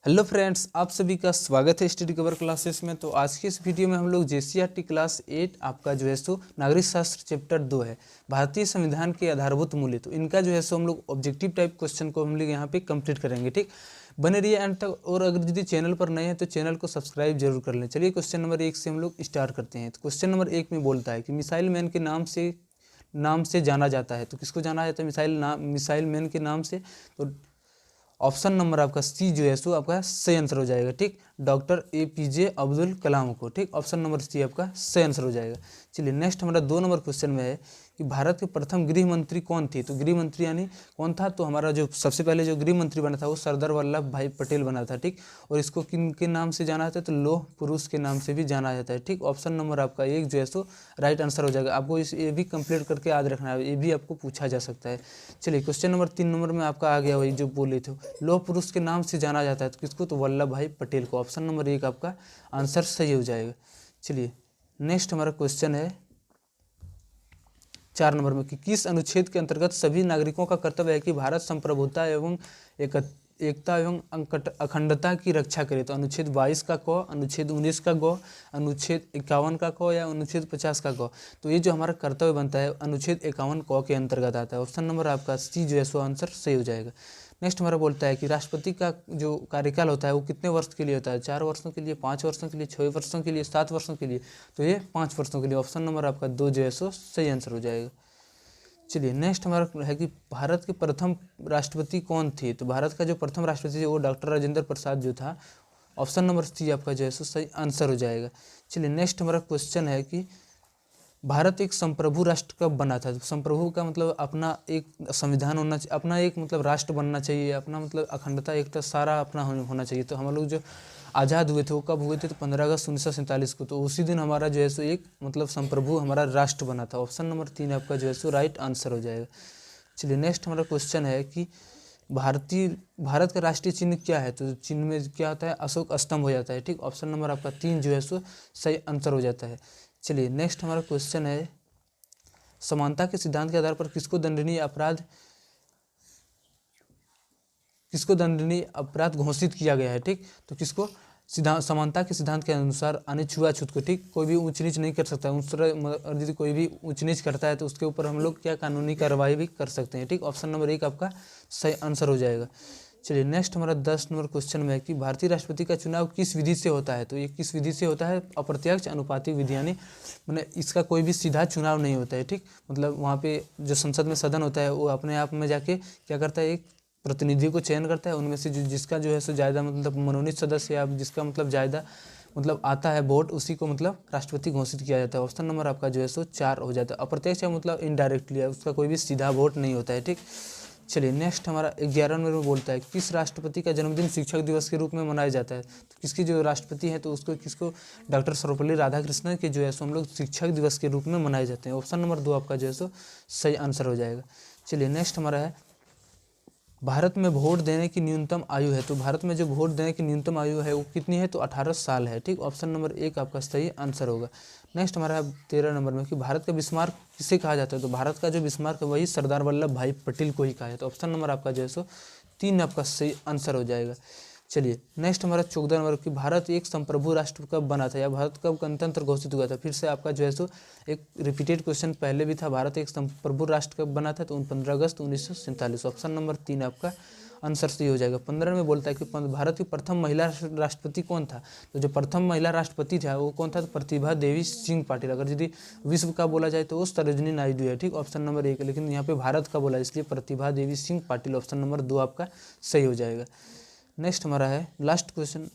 Hello friends, आप सभी का स्वागत है स्टडी कवर क्लासेस में। तो आज की इस वीडियो में हम लोग JCRT क्लास 8 आपका जो है सो नागरिक शास्त्र चैप्टर 2 है, भारतीय संविधान के आधारभूत मूल्य। तो इनका जो है सो हम लोग ऑब्जेक्टिव टाइप क्वेश्चन को हम लोग यहाँ पे कंप्लीट करेंगे। ठीक, बने रहिए एंड तक। और अगर यदि चैनल पर नए हैं तो चैनल को सब्सक्राइब जरूर कर लें। चलिए क्वेश्चन नंबर 1 से हम लोग स्टार्ट करते हैं। तो क्वेश्चन नंबर 1 में बोलता है कि मिसाइल मैन के नाम से जाना जाता है। तो किसको जाना जाता है? मिसाइल मैन के नाम से। तो ऑप्शन नंबर आपका सी जो है सो आपका सही आंसर हो जाएगा। ठीक, डॉक्टर APJ अब्दुल कलाम को। ठीक, ऑप्शन नंबर सी आपका सही आंसर हो जाएगा। चलिए नेक्स्ट हमारा 2 नंबर क्वेश्चन में है कि भारत के प्रथम गृह मंत्री कौन थे? तो गृह मंत्री यानी कौन था? तो हमारा जो सबसे पहले जो गृह मंत्री बना था वो सरदार वल्लभ भाई पटेल बना था। ठीक, और इसको किन के नाम से जाना जाता है? तो लौह पुरुष के नाम से भी जाना जाता है। ठीक, ऑप्शन नंबर आपका 1 जो है सो राइट आंसर हो जाएगा। आपको ये भी कंप्लीट करके याद रखना है, ये भी आपको पूछा जा सकता है। चलिए क्वेश्चन नंबर 3 नंबर में आपका आ गया वही जो बोले थे, लौह पुरुष के नाम से जाना जाता है तो किसको? तो वल्लभ भाई पटेल को। ऑप्शन नंबर 1 आपका आंसर सही हो जाएगा। चलिए नेक्स्ट हमारा क्वेश्चन है 4 नंबर में कि किस अनुच्छेद के अंतर्गत सभी नागरिकों का कर्तव्य है कि भारत संप्रभुता एवं एकता एवं अखंडता की रक्षा करे? तो अनुच्छेद 22 का क, अनुच्छेद 19 का ग, अनुच्छेद 51 का क या अनुच्छेद 50 का ग। तो ये जो हमारा कर्तव्य बनता है अनुच्छेद 51 क के अंतर्गत आता है। ऑप्शन नंबर आपका सी जो है सो आंसर सही हो जाएगा। नेक्स्ट हमारा बोलता है कि राष्ट्रपति का जो कार्यकाल होता है वो कितने वर्ष के लिए होता है? 4 वर्षों के लिए, 5 वर्षों के लिए, 6 वर्षों के लिए, 7 वर्षों के लिए? तो ये 5 वर्षों के लिए। ऑप्शन नंबर आपका 2 जो है सो सही आंसर हो जाएगा। चलिए नेक्स्ट हमारा है कि भारत के प्रथम राष्ट्रपति कौन थे? तो भारत का जो प्रथम राष्ट्रपति थे वो डॉक्टर राजेंद्र प्रसाद जो था। ऑप्शन नंबर सी आपका जो है सो सही आंसर हो जाएगा। चलिए नेक्स्ट हमारा क्वेश्चन है कि भारत एक संप्रभु राष्ट्र कब बना था? तो संप्रभु का मतलब अपना एक संविधान होना चाहिए, अपना एक मतलब राष्ट्र बनना चाहिए, अपना मतलब अखंडता एकता सारा अपना होना चाहिए। तो हम लोग जो आज़ाद हुए थे वो कब हुए थे? तो 15 अगस्त 1947 को। तो उसी दिन हमारा जो है सो एक मतलब संप्रभु हमारा राष्ट्र बना था। ऑप्शन नंबर 3 आपका जो है सो राइट आंसर हो जाएगा। चलिए नेक्स्ट हमारा क्वेश्चन है कि भारत का राष्ट्रीय चिन्ह क्या है? तो चिन्ह में क्या होता है? अशोक स्तंभ हो जाता है। ठीक, ऑप्शन नंबर आपका 3 जो है सो सही आंसर हो जाता है। चलिए नेक्स्ट हमारा क्वेश्चन है समानता के सिद्धांत के आधार पर किसको दंडनीय अपराध घोषित किया गया है? ठीक, तो किसको? समानता के सिद्धांत के अनुसार यानी छुआछूत को। ठीक, कोई भी ऊंच नीच नहीं कर सकता। और यदि कोई भी ऊंच नीच करता है तो उसके ऊपर हम लोग क्या कानूनी कार्रवाई भी कर सकते हैं। ठीक, ऑप्शन नंबर 1 आपका सही आंसर हो जाएगा। चलिए नेक्स्ट हमारा 10 नंबर क्वेश्चन में है कि भारतीय राष्ट्रपति का चुनाव किस विधि से होता है? तो ये किस विधि से होता है? अप्रत्यक्ष अनुपातिक विधि, यानी मैंने इसका कोई भी सीधा चुनाव नहीं होता है। ठीक, मतलब वहाँ पे जो संसद में सदन होता है वो अपने आप में जाके क्या करता है? एक प्रतिनिधि को चयन करता है, उनमें से जिसका जो है सो ज़्यादा मतलब मनोनीत सदस्य या जिसका मतलब ज़्यादा मतलब आता है वोट, उसी को मतलब राष्ट्रपति घोषित किया जाता है। ऑप्शन नंबर आपका जो है सो 4 हो जाता है। अप्रत्यक्ष या मतलब इनडायरेक्टली है, उसका कोई भी सीधा वोट नहीं होता है। ठीक, चलिए नेक्स्ट हमारा 11 नंबर में बोलता है किस राष्ट्रपति का जन्मदिन शिक्षक दिवस के रूप में मनाया जाता है? तो किसकी जो राष्ट्रपति है तो उसको किसको? डॉक्टर सर्वपल्ली राधाकृष्णन के जो है सो हम लोग शिक्षक दिवस के रूप में मनाए जाते हैं। ऑप्शन नंबर 2 आपका जो है सो सही आंसर हो जाएगा। चलिए नेक्स्ट हमारा है भारत में वोट देने की न्यूनतम आयु है। तो भारत में जो वोट देने की न्यूनतम आयु है वो कितनी है? तो 18 साल है। ठीक, ऑप्शन नंबर 1 आपका सही आंसर होगा। नेक्स्ट हमारा 13 नंबर में कि भारत का बिस्मार्क किसे कहा जाता है? तो भारत का जो बिस्मार्क है वही सरदार वल्लभ भाई पटेल को ही कहा जाता है। ऑप्शन नंबर आपका जो है सो 3 आपका सही आंसर हो जाएगा। चलिए नेक्स्ट हमारा 14 नंबर कि भारत एक संप्रभु राष्ट्र कब बना था या भारत कब गणतंत्र घोषित हुआ था? फिर से आपका जो है सो एक रिपीटेड क्वेश्चन पहले भी था, भारत एक संप्रभु राष्ट्र कब बना था? तो 15 अगस्त 1947। ऑप्शन नंबर 3 आपका आंसर सही हो जाएगा। 15 में बोलता है कि भारत की प्रथम महिला राष्ट्रपति कौन था? तो जो प्रथम महिला राष्ट्रपति था वो कौन था? तो प्रतिभा देवी सिंह पाटिल। अगर यदि विश्व का बोला जाए तो वो सरोजिनी नायडू है। ठीक, ऑप्शन नंबर 1, लेकिन यहाँ पे भारत का बोला इसलिए प्रतिभा देवी सिंह पाटिल। ऑप्शन नंबर 2 आपका सही हो जाएगा। नेक्स्ट हमारा है लास्ट क्वेश्चन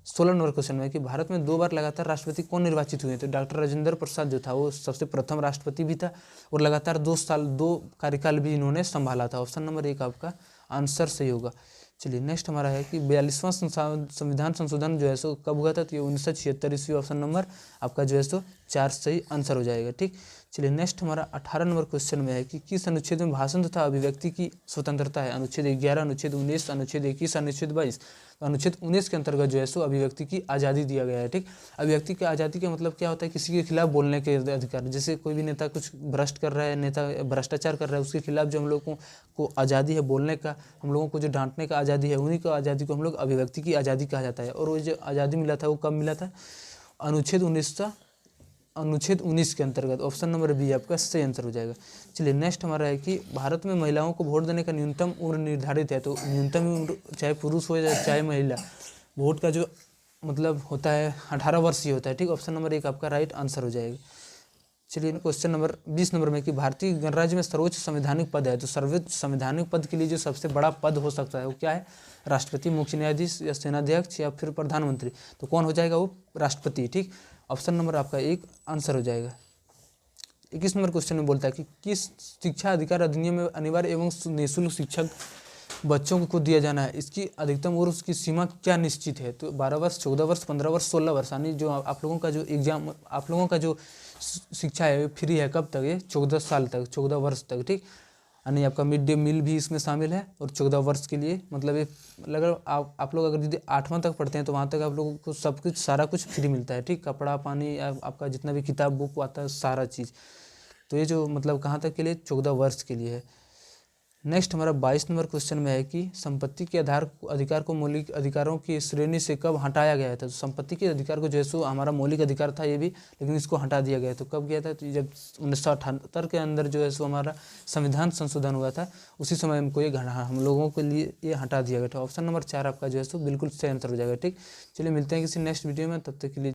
16 नंबर क्वेश्चन में कि भारत में 2 बार लगातार राष्ट्रपति कौन निर्वाचित हुए? तो डॉक्टर राजेंद्र प्रसाद जो था वो सबसे प्रथम राष्ट्रपति भी था और लगातार 2 कार्यकाल भी इन्होंने संभाला था। ऑप्शन नंबर 1 आपका आंसर सही होगा। चलिए नेक्स्ट हमारा है कि 42वां संविधान संशोधन जो है सो कब हुआ था? तो ये 1976 ईस्वी। ऑप्शन नंबर आपका जो है सो 4 सही आंसर हो जाएगा। ठीक, चलिए नेक्स्ट हमारा 18 नंबर क्वेश्चन में है कि किस अनुच्छेद में भाषण तथा अभिव्यक्ति की स्वतंत्रता है। अनुच्छेद 11, अनुच्छेद 19, अनुच्छेद 21, अनुच्छेद 22। तो अनुच्छेद 19 के अंतर्गत जो है सो अभिव्यक्ति की आज़ादी दिया गया है। ठीक, अभिव्यक्ति की आज़ादी का मतलब क्या होता है, किसी के खिलाफ बोलने के अधिकार। जैसे कोई भी नेता कुछ भ्रष्ट कर रहा है, नेता भ्रष्टाचार कर रहा है, उसके खिलाफ जो हम लोगों को आज़ादी है बोलने का, हम लोगों को जो डांटने का आज़ादी है, उन्हीं को आज़ादी को हम लोग अभिव्यक्ति की आज़ादी कहा जाता है। और वो जो आज़ादी मिला था वो कब मिला था, अनुच्छेद 19 के अंतर्गत। ऑप्शन नंबर बी आपका सही आंसर हो जाएगा। चलिए नेक्स्ट हमारा है कि भारत में महिलाओं को वोट देने का न्यूनतम उम्र निर्धारित है। तो न्यूनतम उम्र चाहे पुरुष हो या चाहे महिला, वोट का जो मतलब होता है 18 वर्ष ही होता है। ठीक, ऑप्शन नंबर 1 आपका राइट आंसर हो जाएगा। चलिए क्वेश्चन नंबर 20 नंबर में कि भारतीय गणराज्य में सर्वोच्च संवैधानिक पद है। तो सर्वोच्च संवैधानिक पद के लिए जो सबसे बड़ा पद हो सकता है वो क्या है, राष्ट्रपति, मुख्य न्यायाधीश या सेनाध्यक्ष या फिर प्रधानमंत्री। तो कौन हो जाएगा, वो राष्ट्रपति। ठीक, ऑप्शन नंबर आपका 1 आंसर हो जाएगा। 21 नंबर क्वेश्चन में बोलता है कि किस शिक्षा अधिकार अधिनियम में अनिवार्य एवं निःशुल्क शिक्षक बच्चों को दिया जाना है, इसकी अधिकतम और उसकी सीमा क्या निश्चित है। तो 12 वर्ष, 14 वर्ष, 15 वर्ष, 16 वर्ष। यानी जो आप लोगों का जो एग्जाम, आप लोगों का जो शिक्षा है फ्री है कब तक, ये 14 साल तक, 14 वर्ष तक। ठीक, यानी आपका मिड डे मील भी इसमें शामिल है। और 14 वर्ष के लिए मतलब ये अगर आप लोग अगर यदि 8वां तक पढ़ते हैं तो वहाँ तक आप लोगों को सब कुछ सारा कुछ फ्री मिलता है। ठीक, कपड़ा पानी आपका जितना भी किताब बुक आता है सारा चीज़। तो ये जो मतलब कहाँ तक के लिए, 14 वर्ष के लिए है। नेक्स्ट हमारा 22 नंबर क्वेश्चन में है कि संपत्ति के अधिकार को मौलिक अधिकारों की श्रेणी से कब हटाया गया था। तो संपत्ति के अधिकार को जो है सो हमारा मौलिक अधिकार था ये भी, लेकिन इसको हटा दिया गया। तो कब गया था, तो जब 1978 के अंदर जो है सो हमारा संविधान संशोधन हुआ था, उसी समय हमको ये हम लोगों के लिए ये हटा दिया गया था। ऑप्शन नंबर 4 आपका जो है सो बिल्कुल सही आंसर हो जाएगा। ठीक, चलिए मिलते हैं किसी नेक्स्ट वीडियो में, तब तक के लिए।